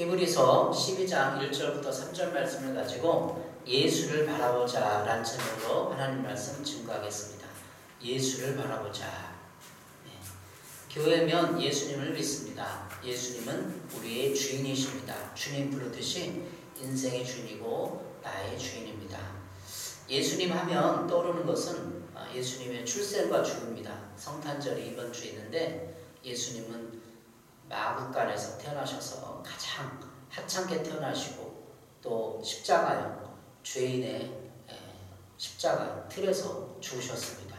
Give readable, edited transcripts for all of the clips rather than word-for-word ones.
히브리서 12장 1절부터 3절 말씀을 가지고 예수를 바라보자 라는 제목으로 하나님 말씀 증거하겠습니다. 예수를 바라보자. 네. 교회면 예수님을 믿습니다. 예수님은 우리의 주인이십니다. 주님 부르듯이 인생의 주인이고 나의 주인입니다. 예수님 하면 떠오르는 것은 예수님의 출생과 죽음입니다. 성탄절이 이번 주에 있는데 예수님은 마구간에서 태어나셔서 가장 하찮게 태어나시고 또 십자가요, 죄인의 십자가 틀에서 죽으셨습니다.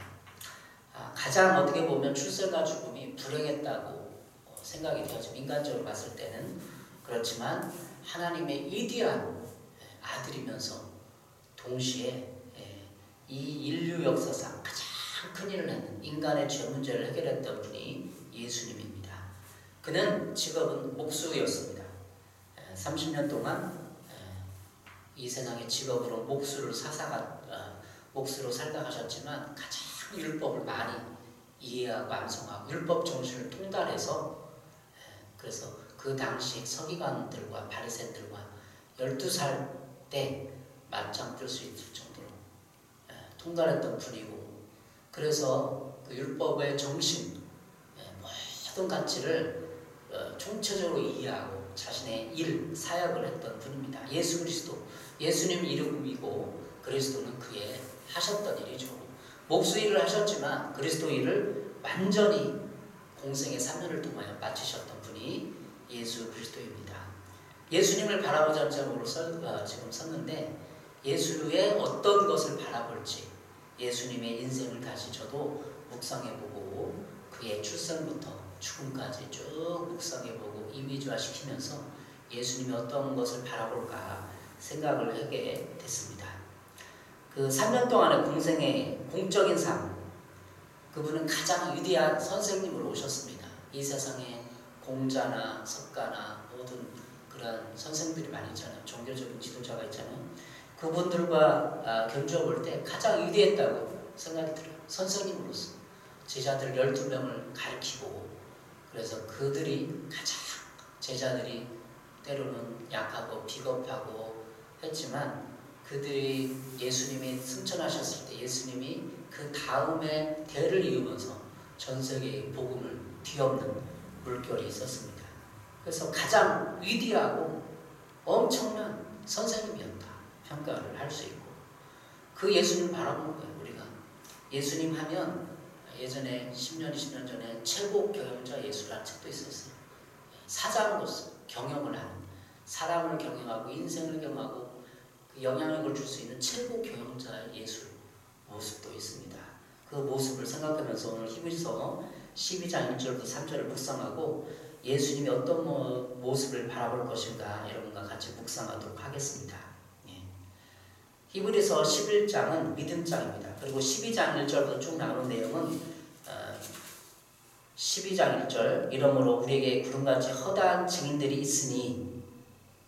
가장 어떻게 보면 출생과 죽음이 불행했다고 생각이 되어지고 인간적으로 봤을 때는 그렇지만 하나님의 위대한 아들이면서 동시에 이 인류 역사상 가장 큰 일을 했는 인간의 죄 문제를 해결했던 분이 예수님입니다. 그는 직업은 목수였습니다. 30년 동안 이 세상의 직업으로 목수로 살다 가셨지만 가장 율법을 많이 이해하고 암송하고 율법 정신을 통달해서 그래서 그 당시 서기관들과 바리새인들과 12살 때 맞짱 뜰 수 있을 정도로 통달했던 분이고 그래서 그 율법의 정신 모든 가치를 총체적으로 이해하고 자신의 일, 사역을 했던 분입니다. 예수 그리스도, 예수님 이름이고 그리스도는 그의 하셨던 일이죠. 목수 일을 하셨지만 그리스도 일을 완전히 공생의 3년을 통하여 마치셨던 분이 예수 그리스도입니다. 예수님을 바라보자는 제목으로 지금 썼는데 예수의 어떤 것을 바라볼지 예수님의 인생을 다시 저도 묵상해보고 그의 출생부터 죽음까지 쭉 묵상해보고 이미지화시키면서 예수님이 어떤 것을 바라볼까 생각을 하게 됐습니다. 그 3년 동안의 공생의 공적인 삶, 그분은 가장 위대한 선생님으로 오셨습니다. 이 세상에 공자나 석가나 모든 그런 선생들이 많이 있잖아요. 종교적인 지도자가 있잖아요. 그분들과 견주어 볼 때 가장 위대했다고 생각이 들어요. 선생님으로서 제자들 12명을 가르치고 그래서 그들이 가장 제자들이 때로는 약하고 비겁하고 했지만 그들이 예수님이 승천하셨을 때 예수님이 그 다음에 대를 이으면서 전 세계의 복음을 뒤엎는 물결이 있었습니다. 그래서 가장 위대하고 엄청난 선생님이었다 평가를 할 수 있고 그 예수님 바라보는 거예요. 우리가 예수님 하면 예전에 10년, 20년 전에 최고 경영자 예수라는 책도 있었어요. 사장으로서 경영을 하는 사람을 경영하고 인생을 경영하고 그 영향력을 줄 수 있는 최고 경영자의 예수 모습도 있습니다. 그 모습을 생각하면서 오늘 히브리서 12장 1절부터 3절을 묵상하고 예수님이 어떤 모습을 바라볼 것인가 여러분과 같이 묵상하도록 하겠습니다. 히브리서 11장은 믿음장입니다. 그리고 12장 1절부터 쭉 나오는 내용은 12장 1절 이러므로 우리에게 구름같이 허다한 증인들이 있으니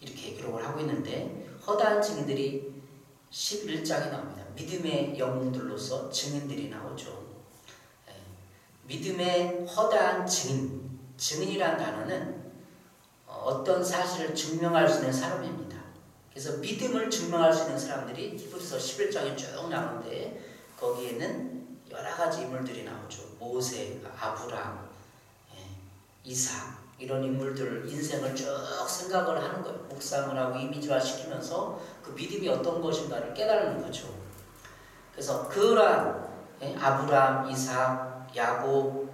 이렇게 기록을 하고 있는데 허다한 증인들이 11장에 나옵니다. 믿음의 영웅들로서 증인들이 나오죠. 믿음의 허다한 증인, 증인이라는 단어는 어떤 사실을 증명할 수 있는 사람입니다. 그래서 믿음을 증명할 수 있는 사람들이 히브리서 11장에 쭉 나오는데 거기에는 여러 가지 인물들이 나오죠. 모세, 아브라함, 이삭 이런 인물들 인생을 쭉 생각을 하는 거예요. 묵상을 하고 이미지화시키면서 그 믿음이 어떤 것인가를 깨달는 거죠. 그래서 그러한 아브라함, 이삭, 야곱,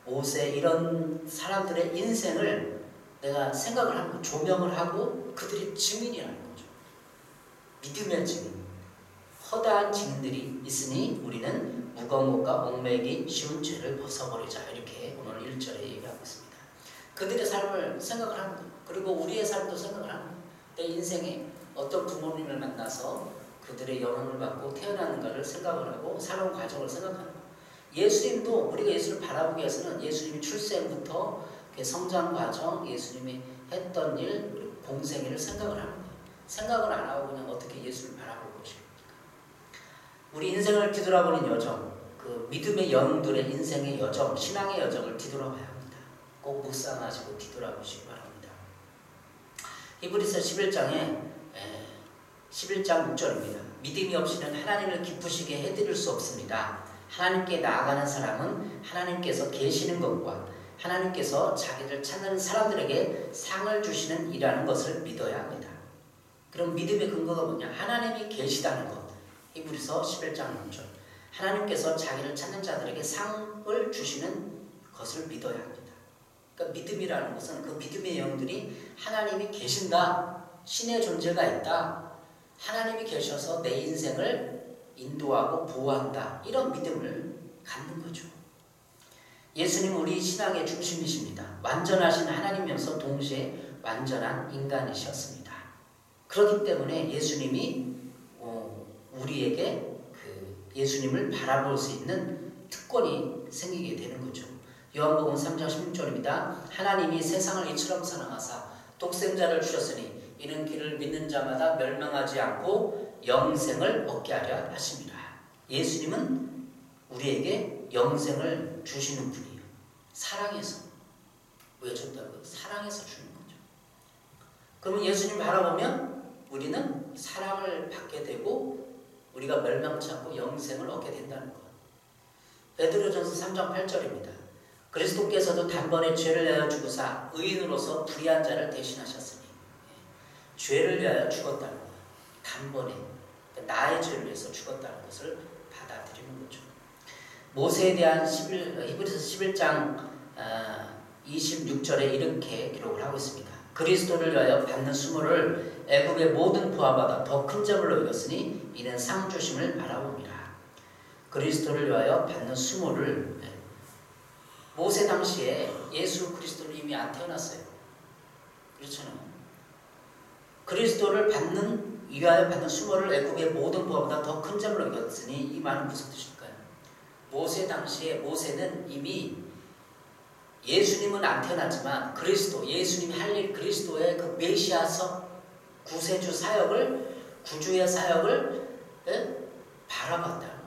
모세 이런 사람들의 인생을 내가 생각을 하고 조명을 하고 그들이 증인이라는 거죠. 믿음의 증인. 허다한 증인들이 있으니 우리는 무거운 것과 얽매이기 쉬운 죄를 벗어버리자 이렇게 오늘 1절에 얘기하고 있습니다. 그들의 삶을 생각을 하는 거예요. 그리고 우리의 삶도 생각을 하는 거예요. 내 인생에 어떤 부모님을 만나서 그들의 영향을 받고 태어나는가를 생각을 하고 살아온 과정을 생각하는 거예요. 예수님도 우리가 예수를 바라보기 위해서는 예수님이 출생부터 성장 과정, 예수님이 했던 일, 공생애를 생각을 하는 거예요. 생각을 안 하고 그냥 어떻게 예수를 바라볼 것입니까? 우리 인생을 뒤돌아보는 여정, 그 믿음의 영웅들의 인생의 여정, 신앙의 여정을 뒤돌아봐야 합니다. 꼭 묵상하시고 뒤돌아보시기 바랍니다. 히브리서 11장 6절입니다. 믿음이 없이는 하나님을 기쁘시게 해드릴 수 없습니다. 하나님께 나아가는 사람은 하나님께서 계시는 것과 하나님께서 자기를 찾는 사람들에게 상을 주시는 이라는 것을 믿어야 합니다. 그럼 믿음의 근거가 뭐냐? 하나님이 계시다는 것. 히브리서 11장 6절. 하나님께서 자기를 찾는 자들에게 상을 주시는 것을 믿어야 합니다. 그러니까 믿음이라는 것은 그 믿음의 영들이 하나님이 계신다. 신의 존재가 있다. 하나님이 계셔서 내 인생을 인도하고 보호한다. 이런 믿음을 갖는 거죠. 예수님 우리 신앙의 중심이십니다. 완전하신 하나님이면서 동시에 완전한 인간이셨습니다. 그렇기 때문에 예수님이 우리에게 예수님을 바라볼 수 있는 특권이 생기게 되는 거죠. 요한복음 3장 16절입니다. 하나님이 세상을 이처럼 사랑하사 독생자를 주셨으니 이는 그를 믿는 자마다 멸망하지 않고 영생을 얻게 하려 하십니다. 예수님은 우리에게 영생을 주시는 분이에요. 사랑해서. 왜 줬다고요? 사랑해서 주는 거죠. 그러면 예수님 바라보면 우리는 사랑을 받게 되고 우리가 멸망치 않고 영생을 얻게 된다는 것. 베드로전서 3장 8절입니다. 그리스도께서도 단번에 죄를 내어 죽으사 의인으로서 불의한 자를 대신하셨으니 죄를 위하여 죽었다는 것. 단번에 나의 죄를 위해서 죽었다는 것을 받아들이는 거죠. 모세에 대한 히브리서 11장 26절에 이렇게 기록을 하고 있습니다. 그리스도를 위하여 받는 수모를 애굽의 모든 부하보다 더 큰 점을 여겼으니 이는 상 주심을 바라봅니다. 그리스도를 위하여 받는 수모를 모세 당시에 예수 그리스도는 이미 안 태어났어요. 그렇잖아요. 그리스도를 위하여 받는 수모를 애굽의 모든 부하보다 더 큰 점을 여겼으니 이 말은 무슨 뜻일까요? 모세 당시에 모세는 이미 예수님은 안 태어났지만 예수님이 할 일, 그리스도의 그 메시아서 구세주 사역을, 구주의 사역을 바라봤다는 거예요.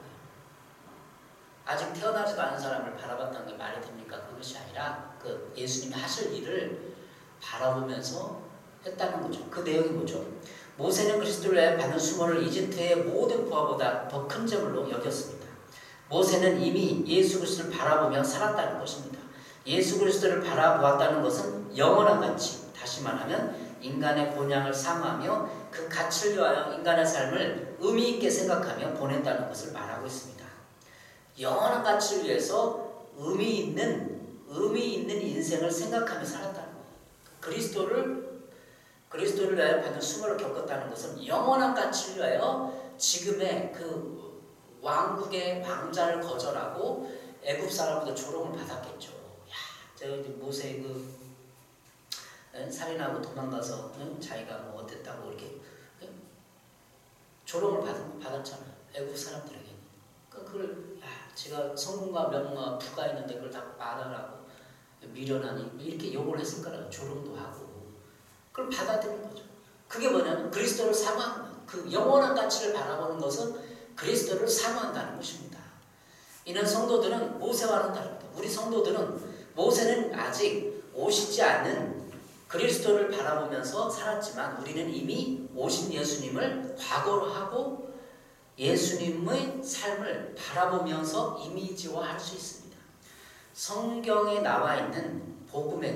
아직 태어나지도 않은 사람을 바라봤다는 게 말이 됩니까? 그것이 아니라 그 예수님이 하실 일을 바라보면서 했다는 거죠. 그 내용이 뭐죠? 모세는 그리스도를 위해 받는 수모를 이집트의 모든 부하보다 더 큰 제물로 여겼습니다. 모세는 이미 예수 그리스도를 바라보며 살았다는 것입니다. 예수 그리스도를 바라보았다는 것은 영원한 가치, 다시 말하면 인간의 본향을 사모하며 그 가치를 위하여 인간의 삶을 의미 있게 생각하며 보냈다는 것을 말하고 있습니다. 영원한 가치를 위해서 의미 있는 인생을 생각하며 살았다는 거예요. 그리스도를 위하여 받는 수모를 겪었다는 것은 영원한 가치를 위하여 지금의 그 왕국의 왕자를 거절하고 애굽 사람보다 조롱을 받았겠죠. 제가 이제 모세 살인하고 도망가서 자기가 뭐 어땠다고 이렇게 조롱을 받았잖아요. 애국 사람들에게. 그걸 제가 성공과 명과 부가 있는데 그걸 다 말하라고 미련하니 이렇게 욕을 했을 거라고 조롱도 하고 그걸 받아들인 거죠. 그게 뭐냐면 그리스도를 사모하는 거예요. 그 영원한 가치를 바라보는 것은 그리스도를 사모한다는 것입니다. 이는 성도들은 모세와는 다릅니다. 우리 성도들은 모세는 아직 오시지 않는 그리스도를 바라보면서 살았지만 우리는 이미 오신 예수님을 과거로 하고 예수님의 삶을 바라보면서 이미지화할 수 있습니다. 성경에 나와 있는 복음에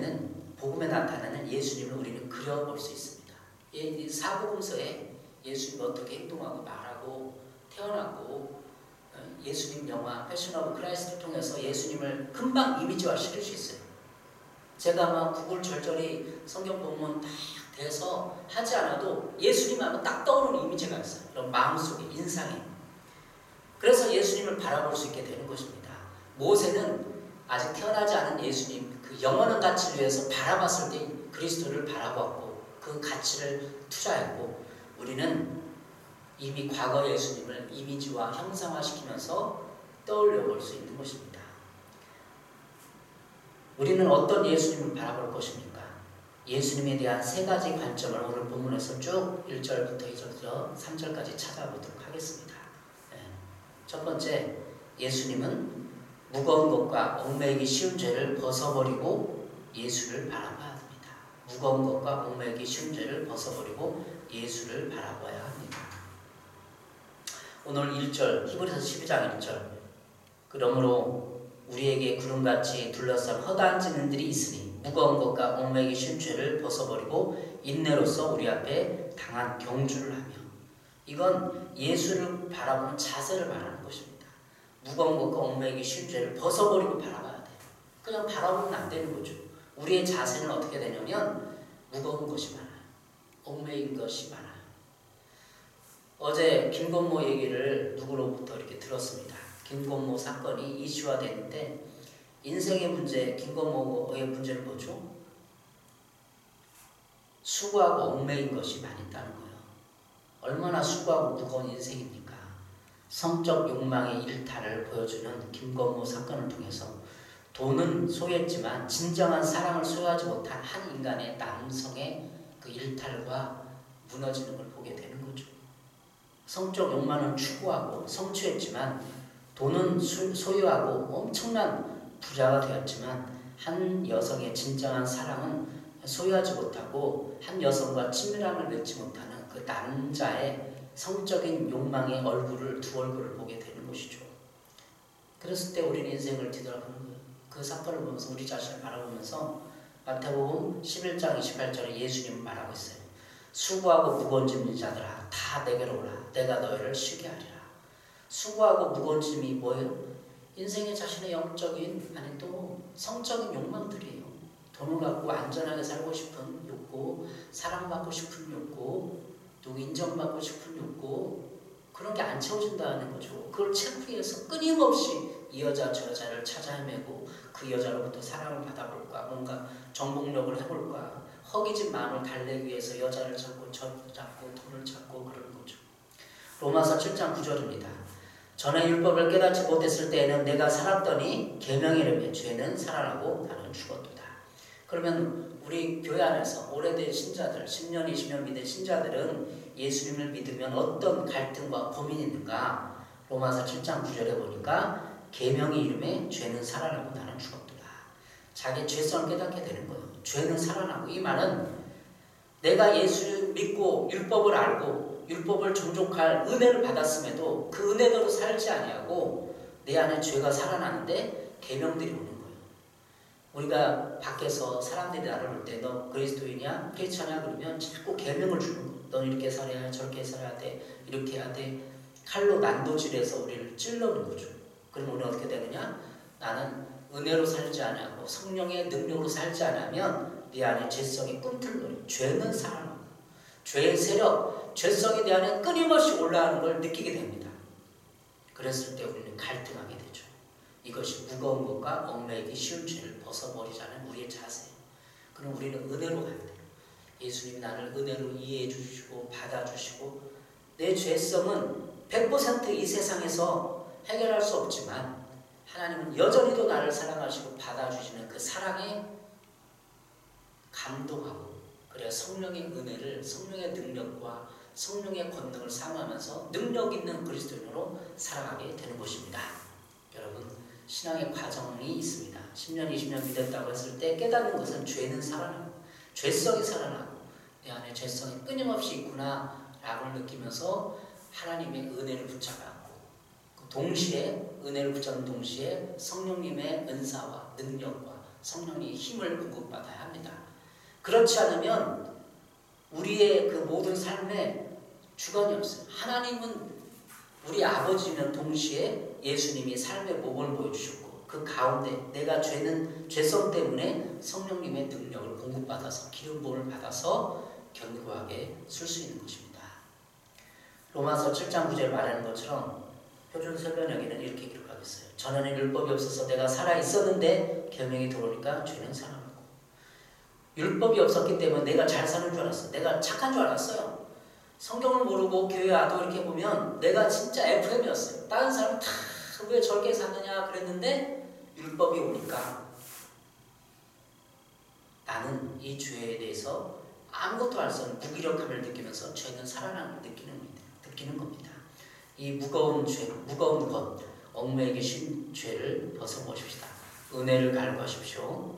나타나는 예수님을 우리는 그려볼 수 있습니다. 사복음서에 예수님이 어떻게 행동하고 말하고 태어나고 예수님 영화 패션 오브 크라이스트를 통해서 예수님을 금방 이미지화 시킬 수 있어요. 제가 아마 구글 절절히 성경 본문 딱 돼서 하지 않아도 예수님 하면 딱 떠오르는 이미지가 있어요. 그런 마음속에, 인상에. 그래서 예수님을 바라볼 수 있게 되는 것입니다. 모세는 아직 태어나지 않은 예수님, 그 영원한 가치를 위해서 바라봤을 때 그리스도를 바라보았고 그 가치를 투자했고 우리는 이미 과거 예수님을 이미지와 형상화시키면서 떠올려 볼 수 있는 것입니다. 우리는 어떤 예수님을 바라볼 것입니까? 예수님에 대한 세 가지 관점을 오늘 본문에서 쭉 1절부터 2절, 3절까지 찾아보도록 하겠습니다. 첫 번째, 예수님은 무거운 것과 얽매이기 쉬운 죄를 벗어버리고 예수를 바라봐야 합니다. 무거운 것과 얽매이기 쉬운 죄를 벗어버리고 예수를 바라봐야 합니다. 오늘 1절 히브리서 12장 1절 그러므로 우리에게 구름같이 둘러싼 허다한 증인들이 있으니 무거운 것과 얽매이기 쉬운 죄를 벗어버리고 인내로서 우리 앞에 당한 경주를 하며 이건 예수를 바라보는 자세를 말하는 것입니다. 무거운 것과 얽매이기 쉬운 죄를 벗어버리고 바라봐야 돼요. 그냥 바라보면 안 되는 거죠. 우리의 자세는 어떻게 되냐면 무거운 것이 많아요. 얽매인 것이 많아요. 어제 김건모 얘기를 누구로부터 이렇게 들었습니다. 김건모 사건이 이슈화 되는데 인생의 문제, 김건모의 문제는 뭐죠? 수고하고 얽매인 것이 많이 있다는 거예요. 얼마나 수고하고 무거운 인생입니까? 성적 욕망의 일탈을 보여주는 김건모 사건을 통해서 돈은 소유했지만 진정한 사랑을 소유하지 못한 한 인간의 남성의 그 일탈과 무너지는 걸 보게 되는 거죠. 성적 욕망은 추구하고 성취했지만 돈은 소유하고 엄청난 부자가 되었지만 한 여성의 진정한 사랑은 소유하지 못하고 한 여성과 친밀함을 맺지 못하는 그 남자의 성적인 욕망의 얼굴을 두 얼굴을 보게 되는 것이죠. 그랬을 때 우리는 인생을 뒤돌아보는 거예요. 그 사건을 보면서 우리 자신을 바라보면서 마태복음 11장 28절에 예수님은 말하고 있어요. 수고하고 무거운 짐진 자들아 다 내게로 오라 내가 너희를 쉬게 하리라. 수고하고 무거운 짐이 뭐예요? 인생의 자신의 영적인 아니 또 성적인 욕망들이에요. 돈을 갖고 안전하게 살고 싶은 욕구, 사랑받고 싶은 욕구, 누구 인정받고 싶은 욕구 그런 게 안 채워진다는 거죠. 그걸 채우기 위해서 끊임없이 이 여자 저 여자를 찾아 헤매고 그 여자로부터 사랑을 받아볼까 뭔가 정복력을 해볼까 허기진 마음을 달래기 위해서 여자를 찾고 저 찾고 돈을 찾고 그러는 거죠. 로마서 7장 9절입니다. 전에 율법을 깨닫지 못했을 때에는 내가 살았더니 계명에 이르면 죄는 살아나고 나는 죽었도다. 그러면 우리 교회 안에서 오래된 신자들 10년 20년 믿은 신자들은 예수님을 믿으면 어떤 갈등과 고민이 있는가? 로마서 7장 9절에 보니까 계명이 이름에 죄는 살아나고 나는 죽었도다. 자기 죄성을 깨닫게 되는 거예요. 죄는 살아나고 이 말은 내가 예수를 믿고 율법을 알고 율법을 종족할 은혜를 받았음에도 그 은혜대로 살지 아니하고 내 안에 죄가 살아나는데 계명들이 오는 거예요. 우리가 밖에서 사람들이 나를 볼 때 너 그리스도이냐? 크리스찬이냐? 그러면 자꾸 계명을 주는 거예요. 넌 이렇게 살아야 해, 저렇게 살아야 돼, 이렇게 해야 돼. 칼로 난도질해서 우리를 찔러는 거죠. 그럼 우리는 어떻게 되느냐? 나는 은혜로 살지 않고 성령의 능력으로 살지 않으면 내 안에 죄성이 꿈틀거려. 죄는 살아나고 죄의 세력, 죄성이 내 안에 끊임없이 올라가는 걸 느끼게 됩니다. 그랬을 때 우리는 갈등하게 되죠. 이것이 무거운 것과 얽매이기 쉬운 죄를 벗어버리자는 우리의 자세. 그럼 우리는 은혜로 가야 돼요. 예수님이 나를 은혜로 이해해 주시고 받아주시고 내 죄성은 100% 이 세상에서 해결할 수 없지만 하나님은 여전히도 나를 사랑하시고 받아주시는 그 사랑에 감동하고 그래야 성령의 은혜를 성령의 능력과 성령의 권능을 사모하면서 능력 있는 그리스도인으로 살아가게 되는 것입니다. 여러분 신앙의 과정이 있습니다. 10년 20년 믿었다고 했을 때 깨닫는 것은 죄는 살아나고 죄성이 살아나고 내 안에 죄성이 끊임없이 있구나 라고 느끼면서 하나님의 은혜를 붙잡고 동시에 은혜를 붙잡는 동시에 성령님의 은사와 능력과 성령의 힘을 공급받아야 합니다. 그렇지 않으면 우리의 그 모든 삶에 주관이 없어요. 하나님은 우리 아버지면 동시에 예수님이 삶의 모범을 보여주셨고 그 가운데 내가 죄성 때문에 성령님의 능력을 공급받아서 기름 부음을 받아서 견고하게 쓸 수 있는 것입니다. 로마서 7장 9절 말하는 것처럼 표준설명에는 이렇게 기록하고 있어요. 전에는 율법이 없어서 내가 살아있었는데 계명이 들어오니까 죄는 살아나고 율법이 없었기 때문에 내가 잘 사는 줄 알았어요. 내가 착한 줄 알았어요. 성경을 모르고 교회 와도 이렇게 보면 내가 진짜 FM이었어요. 다른 사람은 다 왜 저렇게 사느냐 그랬는데 율법이 오니까 나는 이 죄에 대해서 아무것도 알 수 없는 무기력함을 느끼면서 죄는 살아나는 걸 느끼는 겁니다. 이 무거운 죄, 무거운 것, 얽매이기 쉬운 죄를 벗어보십시다. 은혜를 갈구하십시오.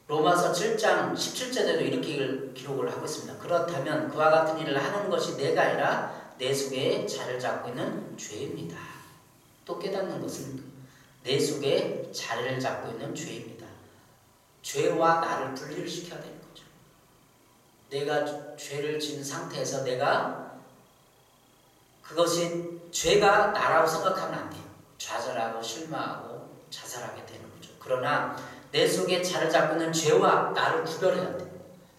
로마서 7장 17절에도 이렇게 기록을 하고 있습니다. 그렇다면 그와 같은 일을 하는 것이 내가 아니라 내 속에 자리를 잡고 있는 죄입니다. 또 깨닫는 것은 내 속에 자리를 잡고 있는 죄입니다. 죄와 나를 분리를 시켜야 되는 거죠. 내가 죄를 지은 상태에서 내가 그것이 죄가 나라고 생각하면 안 돼요. 좌절하고 실망하고 자살하게 되는 거죠. 그러나 내 속에 자리를 잡고 있는 죄와 나를 구별해야 돼요.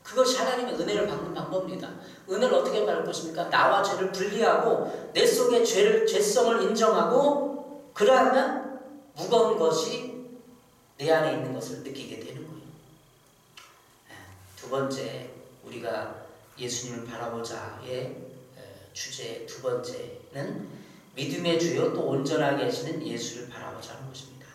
그것이 하나님의 은혜를 받는 방법입니다. 은혜를 어떻게 받을 것입니까? 나와 죄를 분리하고 내 속의 죄성을 인정하고 그러면 무거운 것이 내 안에 있는 것을 느끼게 되는 거예요. 두 번째, 우리가 예수님을 바라보자의 주제 두 번째는 믿음의 주요 또 온전하게 하시는 예수를 바라보자는 것입니다.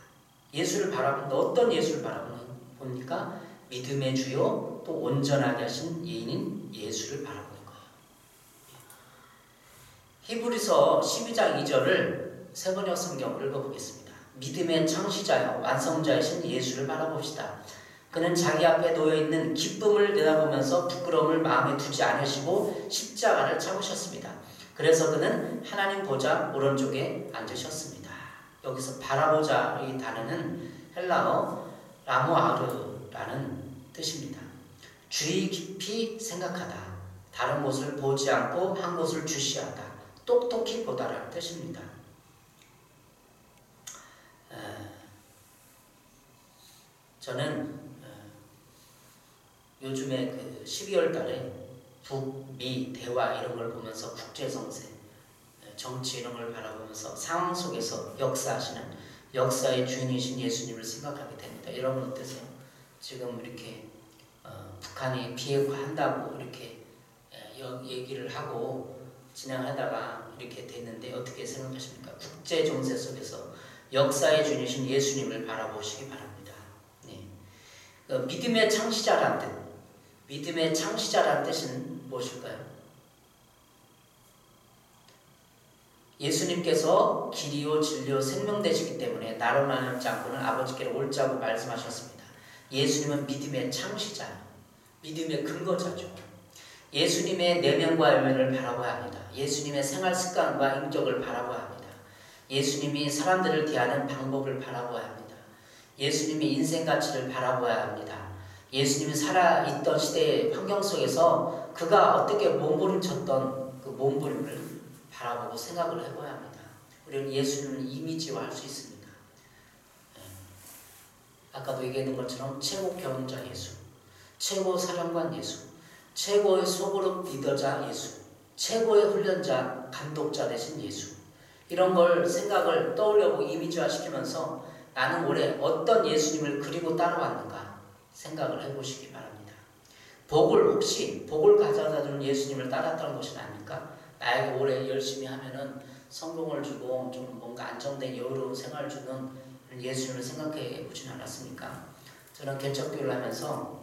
예수를 바라본다. 어떤 예수를 바라봅니까? 믿음의 주요 또 온전하게 하신 예인인 예수를 바라보는 거예요. 히브리서 12장 2절을 세번역 성경을 읽어보겠습니다. 믿음의 창시자여 완성자이신 예수를 바라봅시다. 그는 자기 앞에 놓여있는 기쁨을 내다보면서 부끄러움을 마음에 두지 않으시고 십자가를 참으셨습니다. 그래서 그는 하나님 보좌 오른쪽에 앉으셨습니다. 여기서 바라보자 이 단어는 헬라어 라모아르라는 뜻입니다. 주의 깊이 생각하다, 다른 곳을 보지 않고 한 곳을 주시하다, 똑똑히 보다라는 뜻입니다. 저는 요즘에 그 12월 달에 북미 대화 이런 걸 보면서 국제정세, 정치 이런 걸 바라보면서 상황 속에서 역사하시는 역사의 주인이신 예수님을 생각하게 됩니다. 여러분 어떠세요? 지금 이렇게 북한이 비핵화한다고 이렇게 얘기를 하고 진행하다가 이렇게 됐는데 어떻게 생각하십니까? 국제정세 속에서 역사의 주인이신 예수님을 바라보시기 바랍니다. 네. 믿음의 창시자라는 뜻, 믿음의 창시자라는 뜻은 무엇일까요? 예수님께서 길이요 진리요 생명 되시기 때문에 나로 말미암지 않고는 아버지께로 올자고 말씀하셨습니다. 예수님은 믿음의 창시자예요. 믿음의 근거자죠. 예수님의 내면과 열매를 바라봐야 합니다. 예수님의 생활 습관과 인격을 바라봐야 합니다. 예수님이 사람들을 대하는 방법을 바라봐야 합니다. 예수님이 인생 가치를 바라봐야 합니다. 예수님이 살아있던 시대의 환경 속에서 그가 어떻게 몸부림쳤던 그 몸부림을 바라보고 생각을 해봐야 합니다. 우리는 예수님을 이미지화할 수 있습니다. 아까도 얘기했던 것처럼 최고 경험자 예수, 최고 사령관 예수, 최고의 소그룹 리더자 예수, 최고의 훈련자, 감독자 되신 예수, 이런 걸 생각을 떠올려보고 이미지화 시키면서 나는 올해 어떤 예수님을 그리고 따라왔는가 생각을 해보시기 바랍니다. 혹시 복을 가져다주는 예수님을 따랐다는 것이 아닙니까? 나에게 올해 열심히 하면은 성공을 주고 좀 뭔가 안정된 여유로운 생활을 주는 예수님을 생각해 보진 않았습니까? 저는 개척교회를 하면서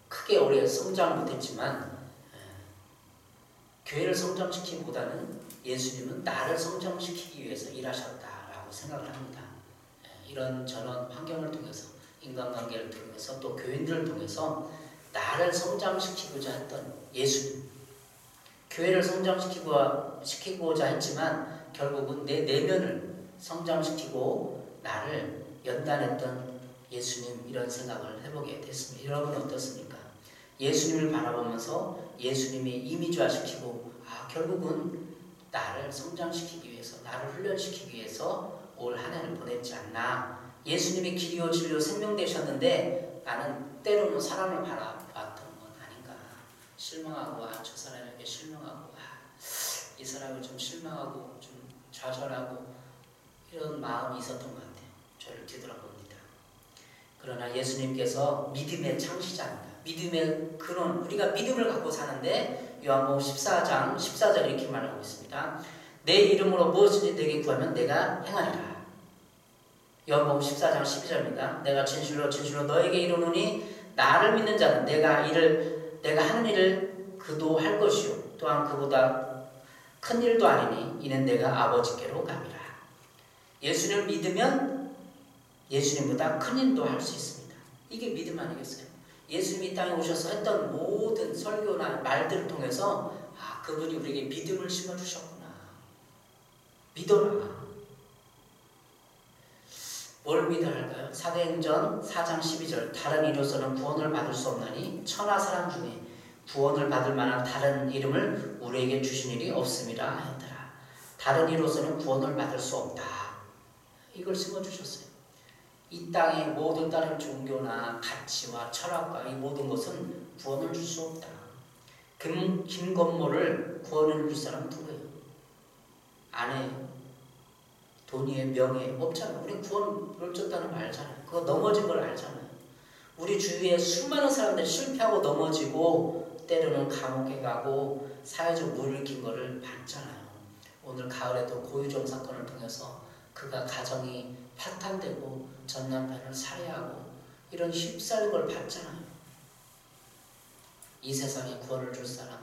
크게 올해 성장을 못했지만 교회를 성장시키기보다는 예수님은 나를 성장시키기 위해서 일하셨다라고 생각을 합니다. 이런 저런 환경을 통해서 인간관계를 통해서 또 교인들을 통해서 나를 성장시키고자 했던 예수님, 교회를 성장시키고자 했지만 결국은 내 내면을 성장시키고 나를 연단했던 예수님, 이런 생각을 해보게 됐습니다. 여러분 어떻습니까? 예수님을 바라보면서 예수님이 이미지화시키고 결국은 나를 성장시키기 위해서, 나를 훈련시키기 위해서 올 한 해를 보냈지 않나. 예수님이 길이요 진리요 생명 되셨는데 나는 때로는 사람을 바라봤던 건 아닌가. 실망하고 저 사람에게 실망하고 이 사람을 좀 실망하고 좀 좌절하고 이런 마음이 있었던 것 같아요. 저를 뒤돌아봅니다. 그러나 예수님께서 믿음의 창시자입니다. 믿음의 근원, 우리가 믿음을 갖고 사는데 요한복음 14장 14절 이렇게 말하고 있습니다. 내 이름으로 무엇이든지 내게 구하면 내가 행하리라. 요한복음 14장 12절입니다. 내가 진실로 진실로 너에게 이르노니 나를 믿는 자는 내가 하는 일을 그도 할 것이요 또한 그보다 큰 일도 아니니 이는 내가 아버지께로 갑니다. 예수님을 믿으면 예수님보다 큰 일도 할 수 있습니다. 이게 믿음 아니겠어요? 예수님이 이 땅에 오셔서 했던 모든 설교나 말들을 통해서 그분이 우리에게 믿음을 심어주셨구나. 믿어라. 뭘 믿어야 할까요? 사도행전 4장 12절 다른 이로서는 구원을 받을 수 없나니 천하 사람 중에 구원을 받을 만한 다른 이름을 우리에게 주신 일이 없음이라 하였더라. 다른 이로서는 구원을 받을 수 없다. 이걸 심어주셨어요. 이 땅의 모든 다른 종교나 가치와 철학과 이 모든 것은 구원을 줄 수 없다. 김건모를 구원을 줄 사람은 누구예요? 아내, 돈이에 명예 없잖아요. 우리 구원을 줬다는 걸 알잖아요. 그거 넘어진 걸 알잖아요. 우리 주위에 수많은 사람들이 실패하고 넘어지고 때로는 감옥에 가고 사회적 무를 일으킨 거를 봤잖아요. 오늘 가을에도 고유정 사건을 통해서 그가 가정이 파탄되고 전 남편을 살해하고 이런 휩싸인 걸 봤잖아요. 이 세상에 구원을 줄 사람은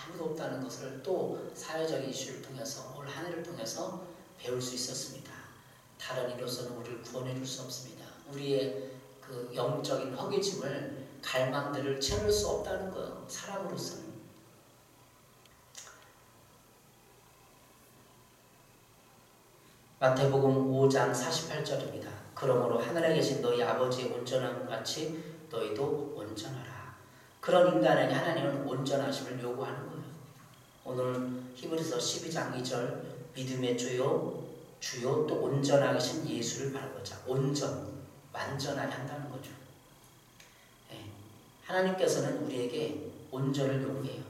아무도 없다는 것을 또 사회적 이슈를 통해서 올 한 해를 통해서 배울 수 있었습니다. 다른 이로서는 우리를 구원해 줄 수 없습니다. 우리의 그 영적인 허기짐을 갈망들을 채울 수 없다는 거예요. 사람으로서는. 마태복음 5장 48절입니다. 그러므로 하늘에 계신 너희 아버지의 온전함 같이 너희도 온전하라. 그런 인간에게 하나님은 온전하심을 요구하는 거예요. 오늘 히브리서 12장 2절 믿음의 주요 또 온전하게 하신 예수를 바라보자. 온전, 완전하게 한다는 거죠. 네. 하나님께서는 우리에게 온전을 요구해요.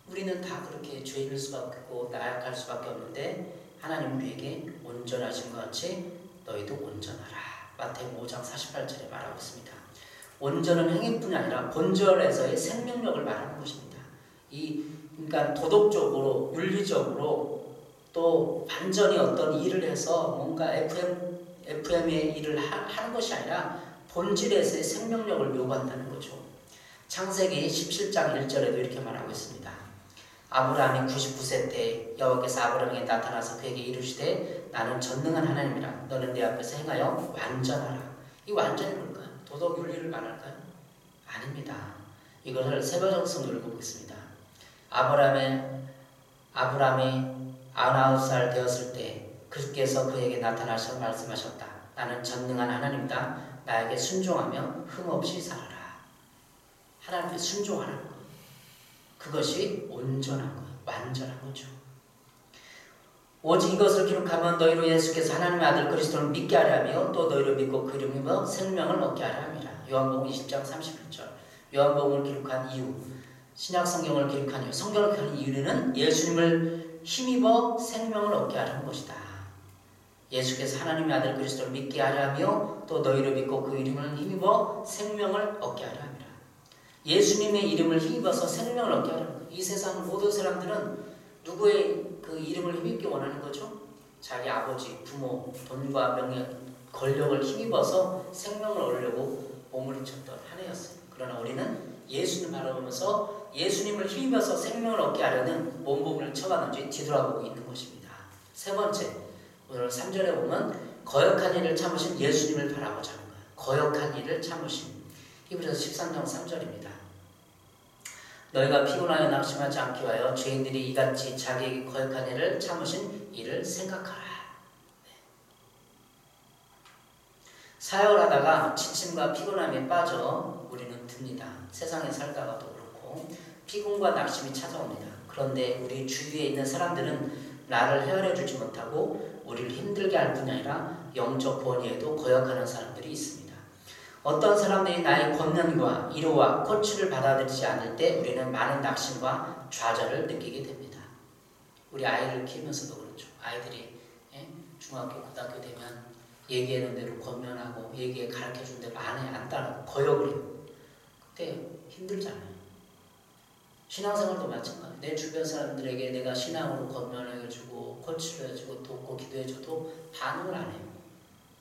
우리는 다 그렇게 죄인일 수밖에 없고 나약할 수밖에 없는데 하나님 우리에게 온전하신 것 같이 너희도 온전하라. 마태복음 5장 48절에 말하고 있습니다. 온전은 행위뿐이 아니라 본절에서의 생명력을 말하는 것입니다. 그러니까 도덕적으로, 윤리적으로 또 완전히 어떤 일을 해서 뭔가 FM의 일을 하는 것이 아니라 본질에서의 생명력을 요구한다는 거죠. 창세기 17장 1절에도 이렇게 말하고 있습니다. 아브라함이 99세 때 여호와께서 아브라함에게 나타나서 그에게 이르시되 나는 전능한 하나님이라 너는 내 앞에서 행하여 완전하라. 이 완전이 뭘까요? 도덕 윤리를 말할까요? 아닙니다. 이것을 세번역성으로 읽어보겠습니다. 아브라함이 99살 되었을 때 그께서 그에게 나타나셔서 말씀하셨다. 나는 전능한 하나님이다. 나에게 순종하며 흠없이 살아라. 하나님께 순종하라는 거예요. 그것이 온전한 거예요. 완전한 거죠. 오직 이것을 기록하면 너희로 예수께서 하나님의 아들 그리스도를 믿게 하려 하며 또 너희를 믿고 그 이름으로 생명을 얻게 하려 함이라. 요한복음 20장 31절. 요한복음을 기록한 이유, 신약성경을 기록한 이유, 성경을 기록한 이유는 예수님을 힘입어 생명을 얻게 하려는 것이다. 예수께서 하나님의 아들 그리스도를 믿게 하려 하며 또 너희를 믿고 그 이름을 힘입어 생명을 얻게 하려 함이라. 예수님의 이름을 힘입어서 생명을 얻게 하려는 거예요. 이 세상 모든 사람들은 누구의 그 이름을 힘입기 원하는 거죠? 자기 아버지, 부모, 돈과 명예, 권력을 힘입어서 생명을 얻으려고 몸부림쳤던 한 해였어요. 그러나 우리는 예수님을 바라보면서 예수님을 힘입어서 생명을 얻게 하려는 몸부림을 쳐가는지 뒤돌아보고 있는 것입니다. 세 번째, 오늘 3절에 보면 거역한 일을 참으신 예수님을 바라보자는 거예요. 거역한 일을 참으신. 히브리서 13장 3절입니다. 너희가 피곤하여 낙심하지 않기 위하여 죄인들이 이같이 자기에게 거역한 일을 참으신 이를 생각하라. 네. 사역을 하다가 지침과 피곤함에 빠져 우리는 듭니다. 세상에 살다가도 그렇고 피곤과 낙심이 찾아옵니다. 그런데 우리 주위에 있는 사람들은 나를 헤아려주지 못하고 우리를 힘들게 할 뿐이 아니라 영적 권위에도 거역하는 사람들이 있습니다. 어떤 사람들이 나의 권면과 위로와 코치를 받아들이지 않을 때 우리는 많은 낙심과 좌절을 느끼게 됩니다. 우리 아이를 키우면서도 그렇죠. 아이들이 중학교, 고등학교 되면 얘기하는 대로 권면하고 얘기에 가르쳐준 대로 안 따르고 거역을 해요. 그때 힘들잖아요. 신앙생활도 마찬가지예요. 내 주변 사람들에게 내가 신앙으로 권면해주고 코치를 해주고 돕고 기도해줘도 반응을 안 해요.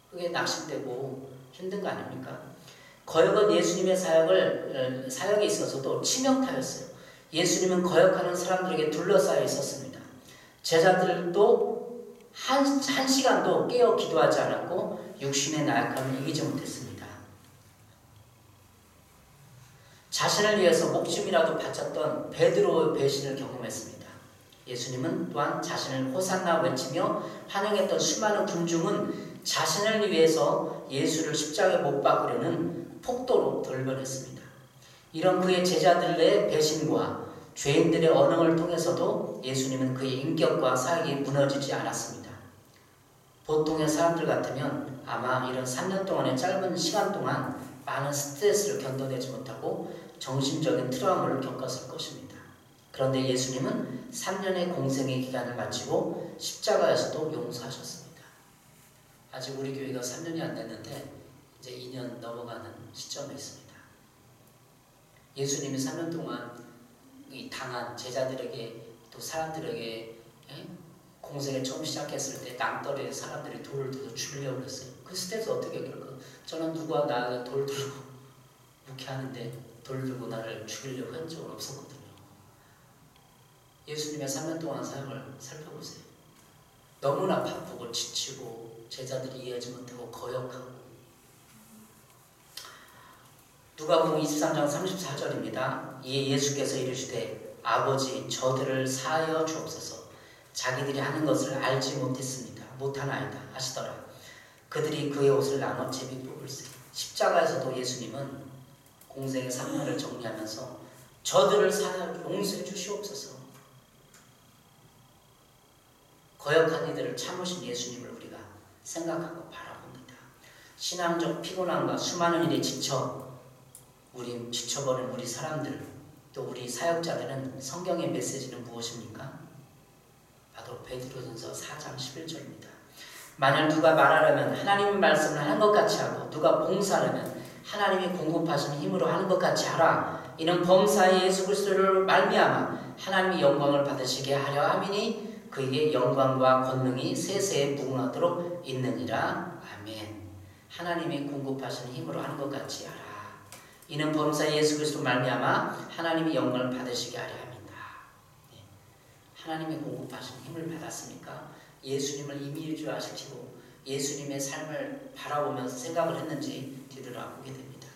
그게 낙심되고 힘든 거 아닙니까? 거역은 예수님의 사역에 있어서도 치명타였어요. 예수님은 거역하는 사람들에게 둘러싸여 있었습니다. 제자들도 한 시간도 깨어 기도하지 않았고 육신의 나약함을 이기지 못했습니다. 자신을 위해서 목숨이라도 바쳤던 베드로의 배신을 경험했습니다. 예수님은 또한 자신을 호산나 외치며 환영했던 수많은 군중은 자신을 위해서 예수를 십자가에 못 박으려는 폭도로 돌변했습니다. 이런 그의 제자들의 배신과 죄인들의 언행을 통해서도 예수님은 그의 인격과 사역이 무너지지 않았습니다. 보통의 사람들 같으면 아마 이런 3년 동안의 짧은 시간 동안 많은 스트레스를 견뎌내지 못하고 정신적인 트라우마를 겪었을 것입니다. 그런데 예수님은 3년의 공생의 기간을 마치고 십자가에서도 용서하셨습니다. 아직 우리 교회가 3년이 안 됐는데 이제 2년 넘어가는 시점에 있습니다. 예수님이 3년 동안 이 당한 제자들에게 또 사람들에게 공생을 처음 시작했을 때 낭떠러리에 사람들이 돌을 들고 죽이려고 그랬어요. 그 스트레스 어떻게 겪을까? 저는 누가 나를 돌 들고 묵혀하는데 돌 들고 나를 죽이려고 한 적은 없었거든요. 예수님의 3년 동안 사역을 살펴보세요. 너무나 바쁘고 지치고 제자들이 이해하지 못하고 거역하고. 누가복음 23장 34절입니다. 이에 예수께서 이르시되 아버지 저들을 사하여 주옵소서. 자기들이 하는 것을 알지 못하나이다 하시더라. 그들이 그의 옷을 나눠 제비 뽑을세. 십자가에서도 예수님은 공생의 3년을 정리하면서 저들을 사하여 용서해 주시옵소서. 거역한 이들을 참으신 예수님을 우리가 생각하고 바라봅니다. 신앙적 피곤함과 수많은 일에 지쳐버린 우리 사람들, 또 우리 사역자들은 성경의 메시지는 무엇입니까? 바로 베드로전서 4장 11절입니다. 만약 누가 말하려면 하나님의 말씀을 하는 것 같이 하고 누가 봉사하려면 하나님이 공급하신 힘으로 하는 것 같이 하라. 이는 범사의 예수 그리스도를 말미암아 하나님의 영광을 받으시게 하려 함이니 그에게 영광과 권능이 세세에 무궁하도록 있느니라. 아멘. 하나님이 공급하신 힘으로 하는 것 같이 하라. 이는 범사의 예수 그리스도 말미암아 하나님의 영광을 받으시게 하려 합니다. 하나님의 공급하신 힘을 받았습니까? 예수님을 이미지화시키고 예수님의 삶을 바라보면서 생각을 했는지 뒤돌아보게 됩니다.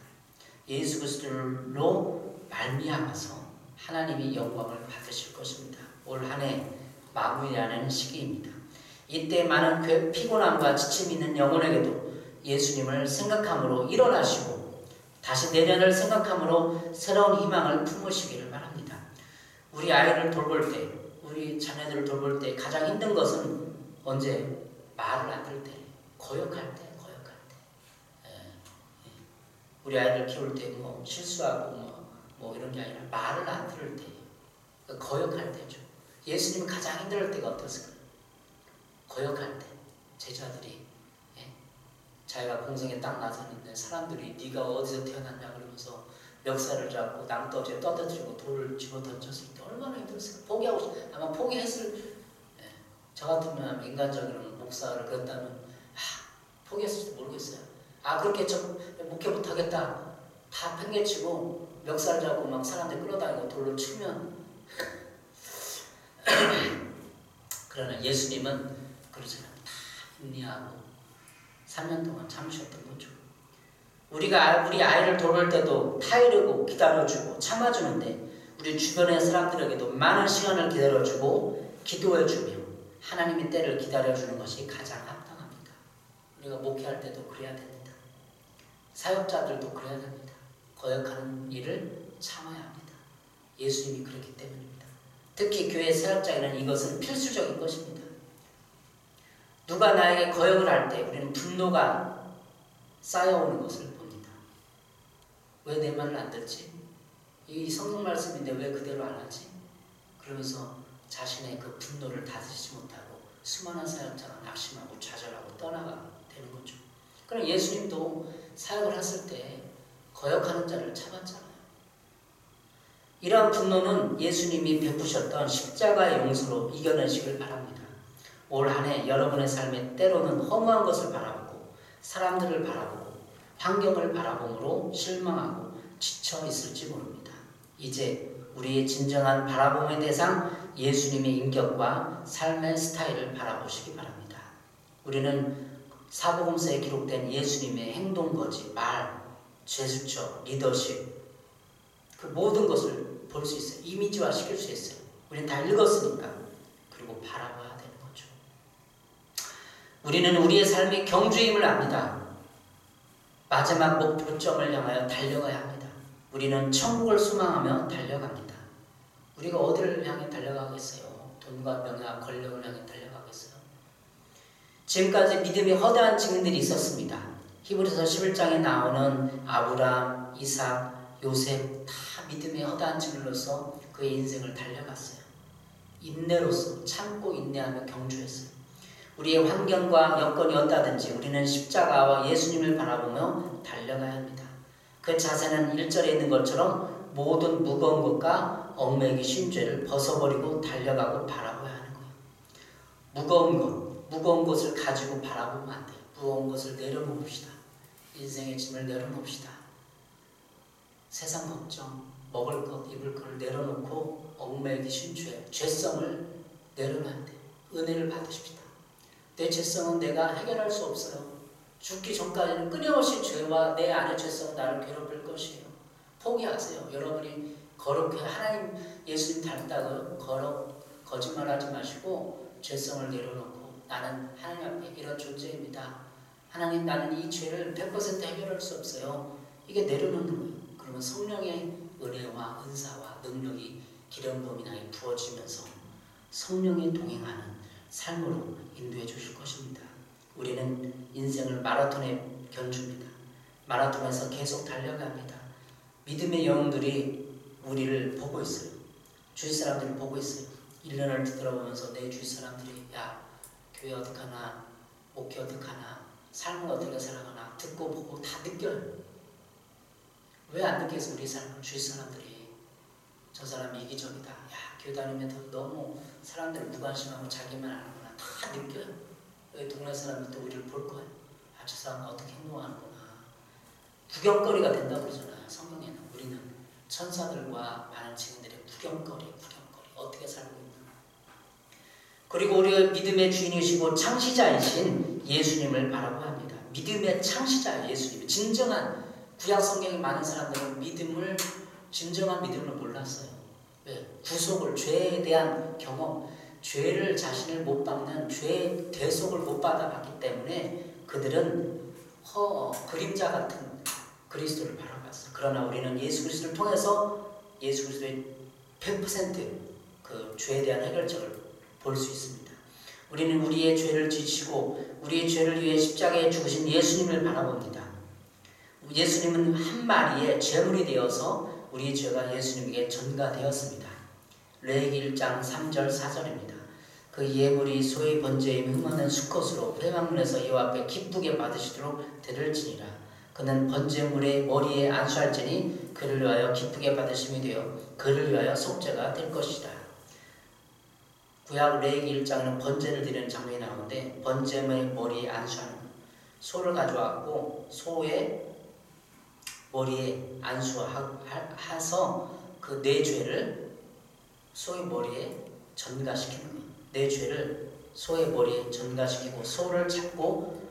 예수 그리스도로 말미암아서 하나님이 영광을 받으실 것입니다. 올 한 해 마무리하는 시기입니다. 이때 많은 피곤함과 지침이 있는 영혼에게도 예수님을 생각함으로 일어나시고 다시 내년을 생각함으로 새로운 희망을 품으시기를 바랍니다. 우리 아이를 돌볼 때, 우리 자녀들을 돌볼 때 가장 힘든 것은 언제? 말을 안 들을 때, 거역할 때. 우리 아이를 키울 때 뭐 실수하고 뭐 이런 게 아니라 말을 안 들을 때, 거역할 때죠. 예수님은 가장 힘들 때가 어떠세요? 거역할 때. 제자들이 자기가 공생에 딱 나섰는데 사람들이 네가 어디서 태어났냐 그러면서 멱살을 잡고 낭떠러지에 떠들고 돌을 집어 던졌을 때 얼마나 힘들었어요. 아마 포기했을. 저 같으면 인간적인 목사를 그랬다면 포기했을지 모르겠어요. 그렇게 저 목회 못하겠다 다 팽개치고 멱살 잡고 막 사람들 끌어다니고 돌로 치면 그러나 예수님은 그러지 않아요. 다 인내하고 3년 동안 참으셨던 거죠. 우리가 우리 아이를 돌볼 때도 타이르고 기다려주고 참아주는데 우리 주변의 사람들에게도 많은 시간을 기다려주고 기도해주며 하나님의 때를 기다려주는 것이 가장 합당합니다. 우리가 목회할 때도 그래야 됩니다. 사역자들도 그래야 됩니다. 거역하는 일을 참아야 합니다. 예수님이 그렇기 때문입니다. 특히 교회 사역자에는 이것은 필수적인 것입니다. 누가 나에게 거역을 할 때 우리는 분노가 쌓여오는 것을 봅니다. 왜 내 말을 안 듣지? 이 성경 말씀인데 왜 그대로 안 하지? 그러면서 자신의 그 분노를 다스리지 못하고 수많은 사역자가 낙심하고 좌절하고 떠나가 되는 거죠. 그럼 예수님도 사역을 했을 때 거역하는 자를 참았잖아요. 이러한 분노는 예수님이 베푸셨던 십자가의 용서로 이겨내시길 바랍니다. 올 한 해 여러분의 삶에 때로는 허무한 것을 바라보고 사람들을 바라보고 환경을 바라봄으로 실망하고 지쳐 있을지 모릅니다. 이제 우리의 진정한 바라봄의 대상 예수님의 인격과 삶의 스타일을 바라보시기 바랍니다. 우리는 사복음서에 기록된 예수님의 행동, 거지, 말, 제스처, 리더십, 그 모든 것을 볼 수 있어요. 이미지화 시킬 수 있어요. 우리는 다 읽었으니까. 그리고 바라봐야 되는 거죠. 우리는 우리의 삶이 경주임을 압니다. 마지막 목표점을 향하여 달려가야 합니다. 우리는 천국을 소망하며 달려갑니다. 우리가 어디를 향해 달려가겠어요? 돈과 명예와 권력을 향해 달려가겠어요? 지금까지 믿음의 허다한 증인들이 있었습니다. 히브리서 11장에 나오는 아브라함, 이삭, 요셉 다 믿음의 허다한 증인으로서 그의 인생을 달려갔어요. 인내로서 참고 인내하며 경주했어요. 우리의 환경과 여건이 어떠하든지 우리는 십자가와 예수님을 바라보며 달려가야 합니다. 그 자세는 1절에 있는 것처럼 모든 무거운 것과 얽매이기 쉬운 죄를 벗어버리고 달려가고 바라봐야 하는 거예요. 무거운 것을 가지고 바라보면 안 돼요. 무거운 것을 내려놓읍시다. 인생의 짐을 내려놓읍시다. 세상 걱정, 먹을 것, 입을 것을 내려놓고 얽매이기 쉬운 죄성을 내려놔야 돼요. 은혜를 받으십시다. 내 죄성은 내가 해결할 수 없어요. 죽기 전까지는 끊임없이 죄와 내 안의 죄성은 나를 괴롭힐 것이에요. 포기하세요. 여러분이 거룩해 하나님 예수님 닮다고 거짓말하지 마시고 죄성을 내려놓고 나는 하나님 앞에 이런 존재입니다. 하나님 나는 이 죄를 100% 해결할 수 없어요. 이게 내려놓는 거예요. 그러면 성령의 은혜와 은사와 능력이 기름 부음이 부어지면서 성령이 동행하는 삶으로 인도해 주실 것입니다. 우리는 인생을 마라톤에 견줍니다. 마라톤에서 계속 달려갑니다. 믿음의 영웅들이 우리를 보고 있어요. 주위 사람들이 보고 있어요. 1년을 뒤돌아보면서 내 주위 사람들이 야 교회 어떡하나 목회 어떡하나 삶을 어떻게 살아가나 듣고 보고 다 느껴요. 왜 안 느껴서 우리 삶을 주위 사람들이 저 사람 이기적이다. 야 교회 다니면 너무 사람들 무관심하고 자기만 아는구나. 다 느껴요. 여기 동네 사람들도 우리를 볼 거예요. 아 저 사람은 어떻게 행동하는구나. 구경거리가 된다고 그러잖아요. 성경에는 우리는 천사들과 많은 증인들의 구경거리 어떻게 살고 있나. 그리고 우리가 믿음의 주인이시고 창시자이신 예수님을 바라봐야 합니다. 믿음의 창시자 예수님. 진정한 구약 성경에 많은 사람들은 진정한 믿음을 몰랐어요. 왜? 구속을 죄에 대한 경험, 죄를 자신을 못 받는 죄의 대속을 못 받아봤기 때문에 그들은 그림자 같은 그리스도를 바라봤어요. 그러나 우리는 예수 그리스도를 통해서 예수 그리스도의 100% 그 죄에 대한 해결책을 볼 수 있습니다. 우리는 우리의 죄를 지시고 우리의 죄를 위해 십자가에 죽으신 예수님을 바라봅니다. 예수님은 한 마리의 제물이 되어서 우리의 죄가 예수님에게 전가되었습니다. 레위기 1장 3절 4절입니다. 그 예물이 소의 번제에 흠없는 수컷으로 회막문에서 여호와 앞에 기쁘게 받으시도록 드릴지니라. 그는 번제물의 머리에 안수할지니 그를 위하여 기쁘게 받으심이 되어 그를 위하여 속죄가 될 것이다. 구약 레위기 1장에는 번제를 드리는 장면이 나오는데 번제물의 머리에 안수하는 소를 가져왔고 소의 머리에 안수해서 그 내 죄를 소의 머리에 전가시키는 거예요. 내 죄를 소의 머리에 전가시키고 소를 잡고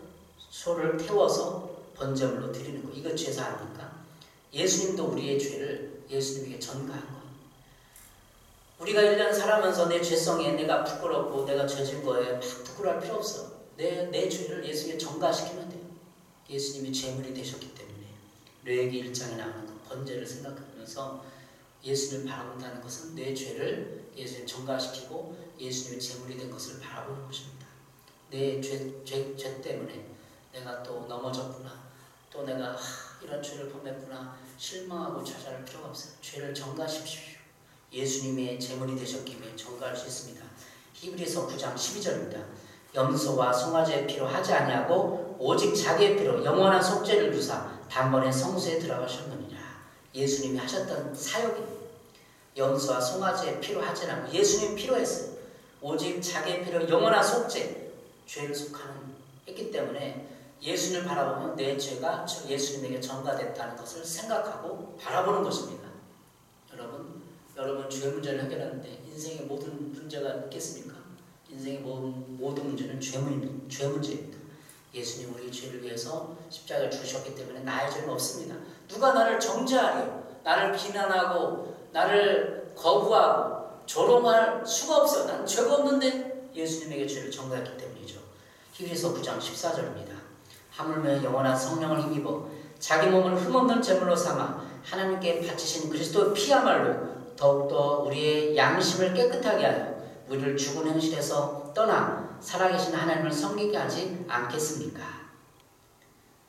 소를 태워서 번제물로 드리는 거예요. 이거 죄사 아닙니까? 예수님도 우리의 죄를 예수님에게 전가한 거예요. 우리가 1년 살아면서 내 죄성에 내가 부끄럽고 내가 죄진 거에 막 부끄러워할 필요 없어. 내 죄를 예수님께 전가시키면 돼요. 예수님이 제물이 되셨기 때문에. 레위기 1장에 나오는 그 번제를 생각하면서 예수님을 바라본다는 것은 내 죄를 예수님 전가시키고 예수님의 제물이 된 것을 바라보는 것입니다. 내 죄 때문에 내가 또 넘어졌구나. 또 내가 이런 죄를 범했구나. 실망하고 좌절할 필요가 없어요. 죄를 전가하십시오. 예수님의 제물이 되셨기에 전가할 수 있습니다. 히브리서 9장 12절입니다. 염소와 송아지의 피로 하지 아니하고 오직 자기의 피로 영원한 속죄를 주사 단번에 성소에 들어가셨느니라. 예수님이 하셨던 사역이 염소와 송아지의 피로 하지 않고 예수님 피로 했어요. 오직 자기의 피로 영원한 속죄, 죄를 속했기 때문에 예수님을 바라보면 내 죄가 예수님에게 전가됐다는 것을 생각하고 바라보는 것입니다. 여러분 죄 문제를 해결하는데 인생의 모든 문제가 있겠습니까? 인생의 모든 문제는 죄 문제입니다. 예수님 우리 죄를 위해서 십자가에 죽으셨기 때문에 나의 죄는 없습니다. 누가 나를 정죄하리요? 나를 비난하고 나를 거부하고 조롱할 수가 없어요. 난 죄가 없는데 예수님에게 죄를 전가했기 때문이죠. 히브리서 9장 14절입니다. 하물며 영원한 성령을 힘입어 자기 몸을 흠없는 제물로 삼아 하나님께 바치신 그리스도의 피야말로 더욱더 우리의 양심을 깨끗하게 하여 우리를 죽은 행실에서 떠나 살아계신 하나님을 섬기게 하지 않겠습니까?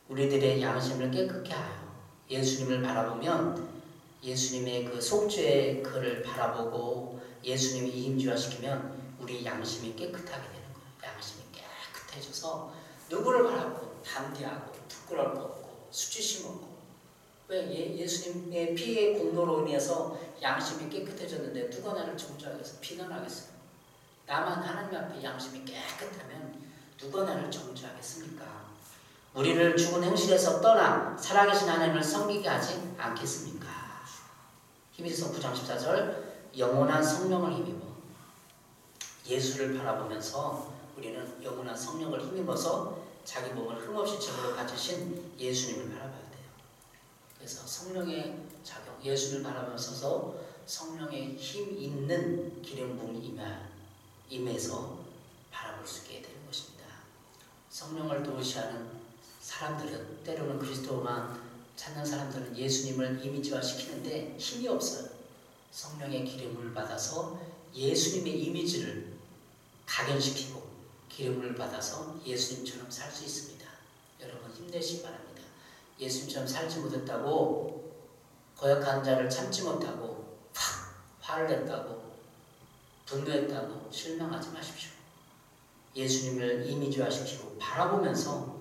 우리들의 양심을 깨끗게 하여 예수님을 바라보면 예수님의 그 속죄의 그를 바라보고 예수님이 임재화시키면 우리 양심이 깨끗하게 되는 거예요. 양심이 깨끗해져서 누구를 바라보고 담대하고 부끄러울 거 없고 수치심 없고. 왜? 예수님의 피의 공로로 인해서 양심이 깨끗해졌는데 누가 나를 정죄하겠어? 비난하겠어요? 나만 하나님 앞에 양심이 깨끗하면 누가 나를 정죄하겠습니까? 우리를 죽은 행실에서 떠나 살아계신 하나님을 섬기게 하지 않겠습니까? 히브리서 9장 14절 영원한 성령을 힘입어 예수를 바라보면서 우리는 영원한 성령을 힘입어서 자기 몸을 흠없이 제물로 바치신 예수님을 바라봐야 돼요. 그래서 성령의 작용, 예수를 바라보면서 성령의 힘 있는 기름 부음이 임해서 바라볼 수 있게 되는 것입니다. 성령을 도우시하는 사람들은 때로는 그리스도만 찾는 사람들은 예수님을 이미지화 시키는데 힘이 없어요. 성령의 기름을 받아서 예수님의 이미지를 각인시키고 기름을 받아서 예수님처럼 살 수 있습니다. 여러분 힘내시기 바랍니다. 예수님처럼 살지 못했다고 거역한 자를 참지 못하고 화를 냈다고 분노했다고 실망하지 마십시오. 예수님을 이미지화시키고 바라보면서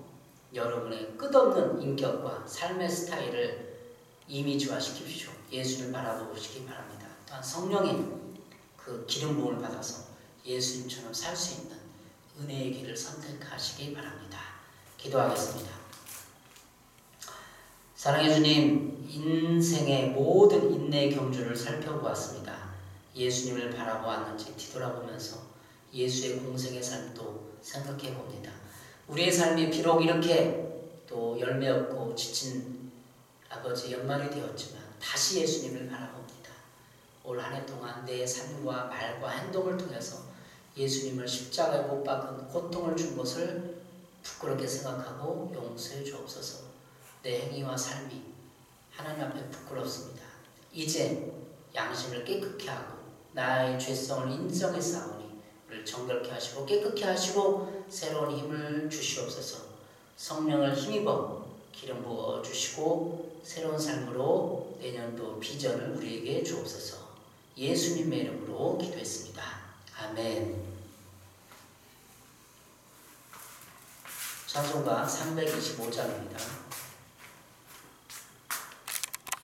여러분의 끝없는 인격과 삶의 스타일을 이미지화시키십시오. 예수를 바라보시기 바랍니다. 또한 성령의 그 기름 부음을 받아서 예수님처럼 살 수 있는 은혜의 길을 선택하시기 바랍니다. 기도하겠습니다. 사랑해 주님, 인생의 모든 인내의 경주를 살펴보았습니다. 예수님을 바라보았는지 뒤돌아보면서 예수의 공생의 삶도 생각해 봅니다. 우리의 삶이 비록 이렇게 또 열매 없고 지친 아버지 연말이 되었지만 다시 예수님을 바라봅니다. 올 한 해 동안 내 삶과 말과 행동을 통해서 예수님을 십자가에 못 박은 고통을 준 것을 부끄럽게 생각하고 용서해 주옵소서. 내 행위와 삶이 하나님 앞에 부끄럽습니다. 이제 양심을 깨끗게 하고 나의 죄성을 인정해 싸우니 우리를 정결케 하시고 깨끗게 하시고 새로운 힘을 주시옵소서. 성령을 힘입어 기름 부어 주시고 새로운 삶으로 내년도 비전을 우리에게 주옵소서. 예수님의 이름으로 기도했습니다. 아멘. 찬송가 325장입니다.